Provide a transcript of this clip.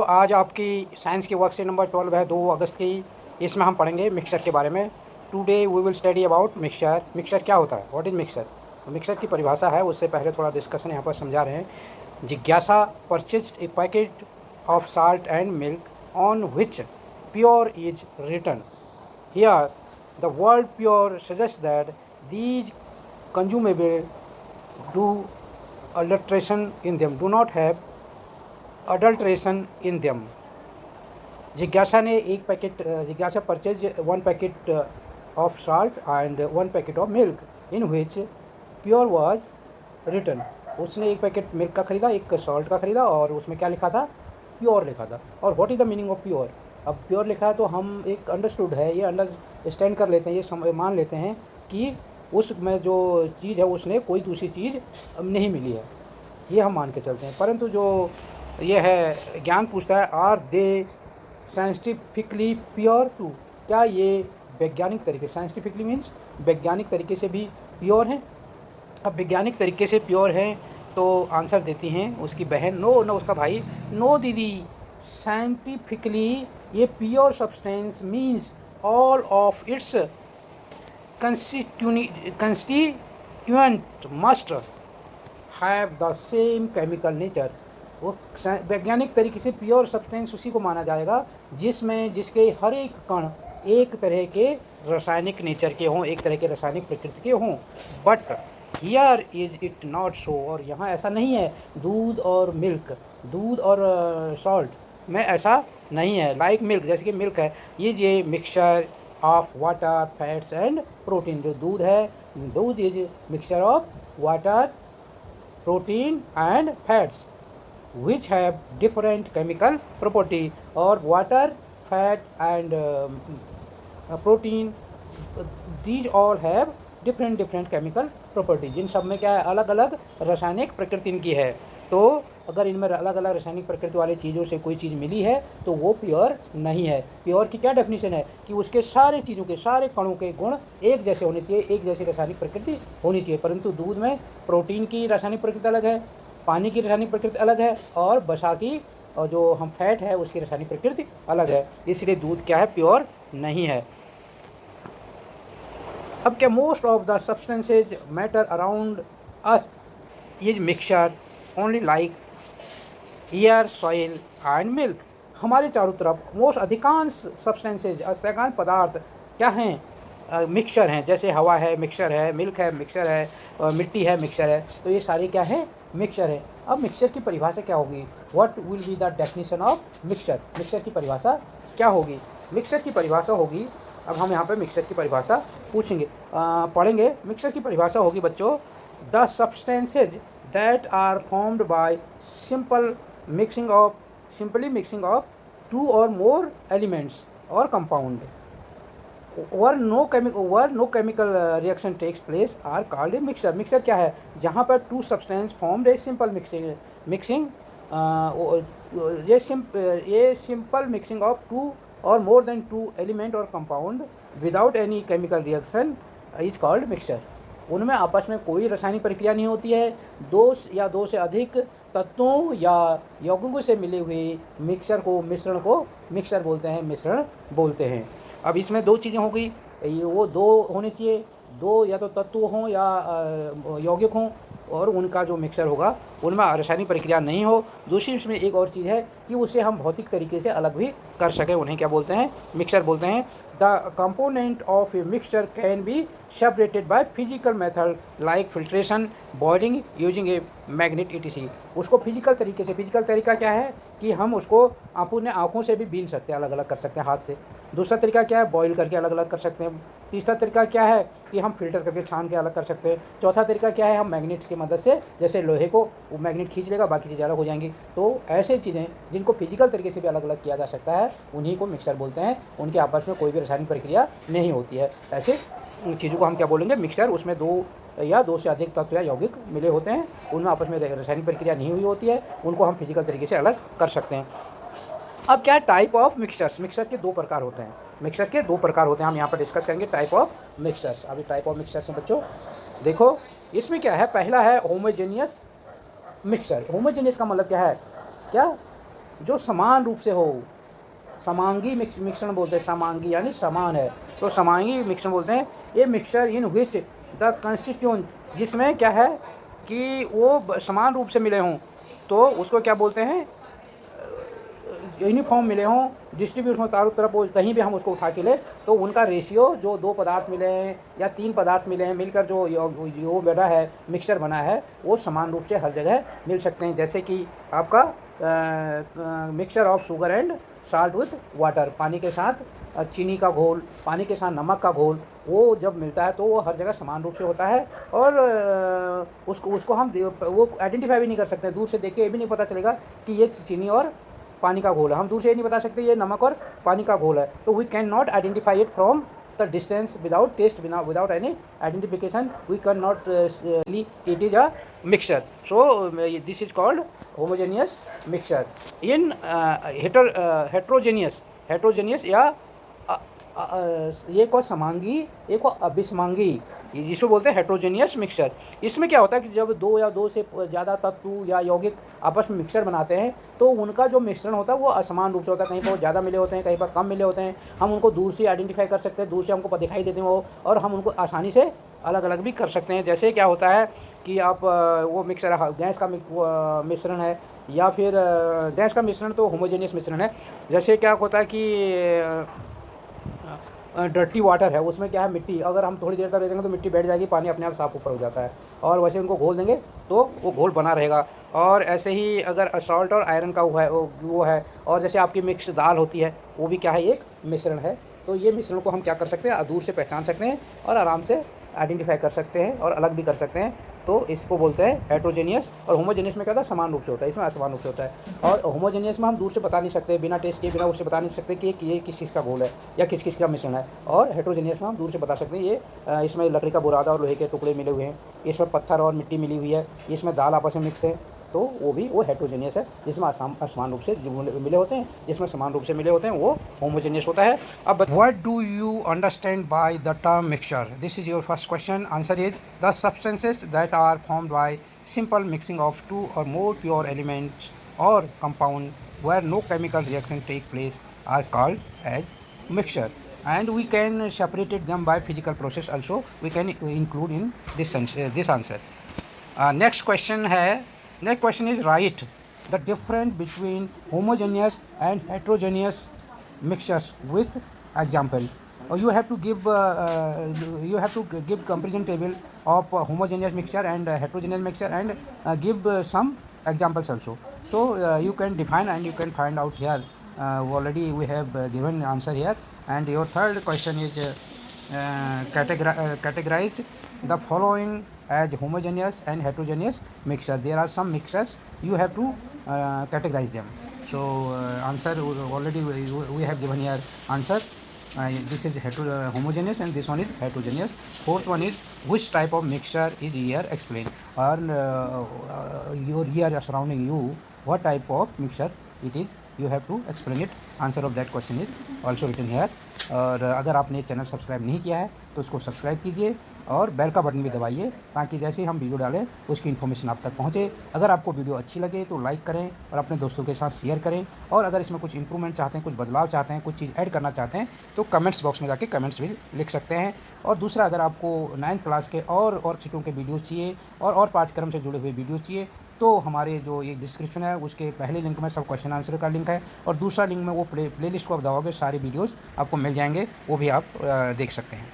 आज आपकी साइंस की वर्कशीट नंबर 12 है 2 अगस्त की। इसमें हम पढ़ेंगे मिक्सचर के बारे में। Today we will study about mixture. Mixture क्या होता है, व्हाट इज़ मिक्सचर। तो मिक्सचर की परिभाषा है, उससे पहले थोड़ा डिस्कशन यहाँ पर समझा रहे हैं। जिज्ञासा purchased a packet of salt and milk on which pure is written. Here the word pure suggest that these consumable do adulteration in them, do not have adulteration in them. जिज्ञासा ने एक packet जिज्ञासा purchase 1 packet of salt and 1 packet of milk in which pure was written. उसने एक packet milk का ख़रीदा, एक salt का ख़रीदा, और उसमें क्या लिखा था, प्योर लिखा था। और what is the meaning of pure. अब प्योर लिखा है तो हम एक अंडरस्टूड है, ये अंडरस्टैंड कर लेते हैं, ये मान लेते हैं कि उसमें जो चीज़ है उसने कोई दूसरी चीज़ नहीं मिली है, ये हम मान के चलते हैं। परंतु जो ये है ज्ञान पूछता है, are they scientifically pure too, क्या ये वैज्ञानिक तरीके, साइंटिफिकली मीन्स वैज्ञानिक तरीके से भी प्योर हैं। अब वैज्ञानिक तरीके से प्योर हैं तो आंसर देती हैं उसकी बहन, नो नो उसका भाई, नो दीदी, साइंटिफिकली ये pure substance means all of its constituent must have the same chemical nature। वो वैज्ञानिक तरीके से प्योर सब्सटेंस उसी को माना जाएगा जिसके हर एक कण एक तरह के रासायनिक नेचर के हों, एक तरह के रासायनिक प्रकृति के हों। But here is it not so, और यहाँ ऐसा नहीं है। दूध और मिल्क, दूध और सॉल्ट में ऐसा नहीं है। लाइक मिल्क, जैसे कि मिल्क है, ये mixture of water fats and protein. जो दूध है, दूध is mixture of water protein and fats which have different chemical property, और water fat and protein, these all have different chemical property। इन सब में क्या है, अलग अलग रासायनिक प्रकृति इनकी है। तो अगर इनमें अलग अलग रासायनिक प्रकृति वाली चीज़ों से कोई चीज़ मिली है तो वो प्योर नहीं है। प्योर की क्या डेफिनेशन है कि उसके सारे चीज़ों के, सारे कणों के गुण एक जैसे होने चाहिए, एक जैसी रासायनिक प्रकृति होनी चाहिए। परंतु दूध में प्रोटीन की रासायनिक प्रकृति अलग है, पानी की रासायनिक प्रकृति अलग है, और वसा की और जो हम फैट है उसकी रासायनिक प्रकृति अलग है। इसलिए दूध क्या है, प्योर नहीं है। अब क्या, most of the substances matter around us is mixture only like air soil and milk. हमारे चारों तरफ मोस्ट अधिकांश सब्सटेंसेज, अधिकांश पदार्थ क्या हैं, मिक्सचर हैं। जैसे हवा है मिक्सचर है, मिल्क है मिक्सचर है, मिट्टी है मिक्सचर है। तो ये सारे क्या है, मिक्सचर है। अब मिक्सचर की परिभाषा क्या होगी, what will be the definition of mixture. Mixture की परिभाषा क्या होगी, मिक्सचर की परिभाषा होगी, अब हम यहाँ पे मिक्सचर की परिभाषा पूछेंगे, पढ़ेंगे। मिक्सचर की परिभाषा होगी बच्चों, the substances that are formed by simply mixing of 2 or more elements or compound where no chemical reaction takes place are called a mixture। Mixture क्या है, जहाँ पर 2 substance formed a simple mixing ये simple mixing of 2 or more than 2 element or compound without any chemical reaction is called mixture। उनमें आपस में कोई रासायनिक प्रक्रिया नहीं होती है। 2 या 2 से अधिक तत्वों या यौगिकों से मिले हुए मिक्सचर को, मिश्रण को मिक्सचर बोलते हैं, मिश्रण बोलते हैं। अब इसमें 2 चीज़ें हो गई, ये वो 2 होने चाहिए, 2 या तो तत्व हों या यौगिक हों, और उनका जो मिक्सचर होगा उनमें रासायनिक प्रक्रिया नहीं हो। दूसरी इसमें एक और चीज़ है कि उसे हम भौतिक तरीके से अलग भी कर सकें, उन्हें क्या बोलते हैं, मिक्सचर बोलते हैं। The component of a mixture can be separated by physical method like filtration, boiling, using a magnet etc। उसको फिजिकल तरीके से, फिजिकल तरीका क्या है कि हम उसको अपने आँखों से भी बीन सकते हैं, अलग अलग कर सकते हैं हाथ से। दूसरा तरीका क्या है, बॉईल करके अलग अलग कर सकते हैं। तीसरा तरीका क्या है कि हम फिल्टर करके छान के अलग कर सकते हैं। चौथा तरीका क्या है, हम मैग्नेट की मदद से, जैसे लोहे को वो मैग्नेट खींच लेगा, बाकी चीज़ें अलग हो जाएंगी। तो ऐसे चीज़ें जिनको फिजिकल तरीके से भी अलग अलग किया जा सकता है उन्हीं को मिक्सचर बोलते हैं। उनके आपस में कोई भी रासायनिक प्रक्रिया नहीं होती है। ऐसे चीज़ों को हम क्या बोलेंगे, मिक्सचर। उसमें 2 या 2 से अधिक तत्व या यौगिक मिले होते हैं, उनमें आपस में रासायनिक प्रक्रिया नहीं हुई होती है, उनको हम फिजिकल तरीके से अलग कर सकते हैं। अब क्या है, टाइप ऑफ मिक्सचर्स। मिक्सचर के 2 प्रकार होते हैं, मिक्सचर के 2 प्रकार होते हैं, हम यहाँ पर डिस्कस करेंगे टाइप ऑफ मिक्सचर्स। अभी टाइप ऑफ मिक्सचर्स हैं बच्चों, देखो इसमें क्या है। पहला है होमोजेनियस मिक्सचर। होमोजेनियस का मतलब क्या है, क्या जो समान रूप से हो। समांगी मिश्रण बोलते हैं, समांगी यानी समान है, तो समांगी मिश्रण बोलते हैं। ये mixture in which the constituent, जिसमें क्या है कि वो समान रूप से मिले हों, तो उसको क्या बोलते हैं, यूनिफॉर्म मिले हों, डिस्ट्रीब्यूट हों चारों तरफ, वो कहीं भी हम उसको उठा के ले तो उनका रेशियो, जो दो पदार्थ मिले हैं या तीन पदार्थ मिले हैं मिलकर जो बना है, मिक्सचर बना है, वो समान रूप से हर जगह मिल सकते हैं। जैसे कि आपका mixture of sugar and salt with water, पानी के साथ चीनी का घोल, पानी के साथ नमक का घोल, वो जब मिलता है तो वो हर जगह समान रूप से होता है। और उसको हम वो आइडेंटिफाई भी नहीं कर सकते, दूर से देख के ये भी नहीं पता चलेगा कि ये चीनी और पानी का घोल है। हम दूर से ये नहीं बता सकते ये नमक और पानी का घोल है। तो we can not identify it from the distance without test, without any identification we can not it is a mixture. So this is called homogeneous mixture. In heterogeneous या ये को समांगी, एक को अभिसमांगी, जिसको बोलते हैं हेट्रोजेनियस मिक्सचर। इसमें क्या होता है कि जब दो या दो से ज़्यादा तत्व या यौगिक आपस में मिक्सचर बनाते हैं तो उनका जो मिश्रण होता है वो असमान रूप से होता है, कहीं पर ज़्यादा मिले होते हैं, कहीं पर कम मिले होते हैं। हम उनको दूर से आइडेंटिफाई कर सकते हैं, दूर से हमको दिखाई देते हैं वो, और हम उनको आसानी से अलग अलग भी कर सकते हैं। जैसे क्या होता है कि आप वो मिक्सर गैस का मिश्रण है या फिर गैस का मिश्रण तो होमोजेनियस मिश्रण है। जैसे क्या होता है कि डर्टी वाटर है, उसमें क्या है मिट्टी, अगर हम थोड़ी देर तक रखेंगे तो मिट्टी बैठ जाएगी, पानी अपने आप साफ ऊपर हो जाता है, और वैसे उनको घोल देंगे तो वो घोल बना रहेगा। और ऐसे ही अगर सॉल्ट और आयरन का वो है, और जैसे आपकी मिक्स दाल होती है वो भी क्या है, एक मिश्रण है। तो ये मिश्रण को हम क्या कर सकते हैं, दूर से पहचान सकते हैं और आराम से आइडेंटिफाई कर सकते हैं और अलग भी कर सकते हैं। तो इसको बोलते हैं हेट्रोजेनियस। और होमोजेनियस में क्या होता है, समान रूप से होता है, इसमें असमान रूप से होता है। और होमोजेनियस में हम दूर से बता नहीं सकते, बिना टेस्ट किए, बिना उससे बता नहीं सकते कि ये किस किस का घोल है या किस किस का मिश्रण है। और हेट्रोजेनियस में हम दूर से बता सकते हैं, ये इसमें लकड़ी का बुरादा और लोहे के टुकड़े मिले हुए हैं, इसमें पत्थर और मिट्टी मिली हुई है, इसमें दाल आपस में मिक्स है, तो वो हेट्रोजेनियस है। जिसमें असमान रूप से मिले होते हैं, जिसमें समान रूप से मिले होते हैं, वो होमोजेनियस होता है। अब what do you understand by the term mixture? This is your first question. Answer is the substances that are formed by simple mixing of two or more pure elements or compound where no chemical reaction take place are called as mixture, and we can separate them by physical process also we can include in this answer. Next question is write the difference between homogeneous and heterogeneous mixtures with example. Or you have to give comparison table of homogeneous mixture and heterogeneous mixture, and give some examples also. So you can define and you can find out here. Already we have given answer here. And your third question is categorize the following as homogeneous and heterogeneous mixture. There are some mixtures you have to categorize them. So answer already we have given here answer. This is homogeneous and this one is heterogeneous. Fourth one is which type of mixture is here explained, or your here surrounding you, what type of mixture it is, you have to explain it. Answer of that question is also written here. और अगर आपने channel subscribe नहीं किया है तो उसको subscribe कीजिए और बेल का बटन भी दबाइए, ताकि जैसे ही हम वीडियो डालें उसकी इन्फॉर्मेशन आप तक पहुंचे। अगर आपको वीडियो अच्छी लगे तो लाइक करें और अपने दोस्तों के साथ शेयर करें। और अगर इसमें कुछ इंप्रूवमेंट चाहते हैं, कुछ बदलाव चाहते हैं, कुछ चीज़ ऐड करना चाहते हैं तो कमेंट्स बॉक्स में जाके कमेंट्स भी लिख सकते हैं। और दूसरा, अगर आपको 9th क्लास के और सीटों के वीडियोज़ चाहिए और पाठ्यक्रम से जुड़े हुए वीडियो चाहिए तो हमारे जो ये डिस्क्रिप्शन है उसके पहले लिंक में सब क्वेश्चन आंसर का लिंक है, और दूसरा लिंक में वो प्ले लिस्ट को आप दबाओगे सारे वीडियोज़ आपको मिल जाएंगे, वो भी आप देख सकते हैं।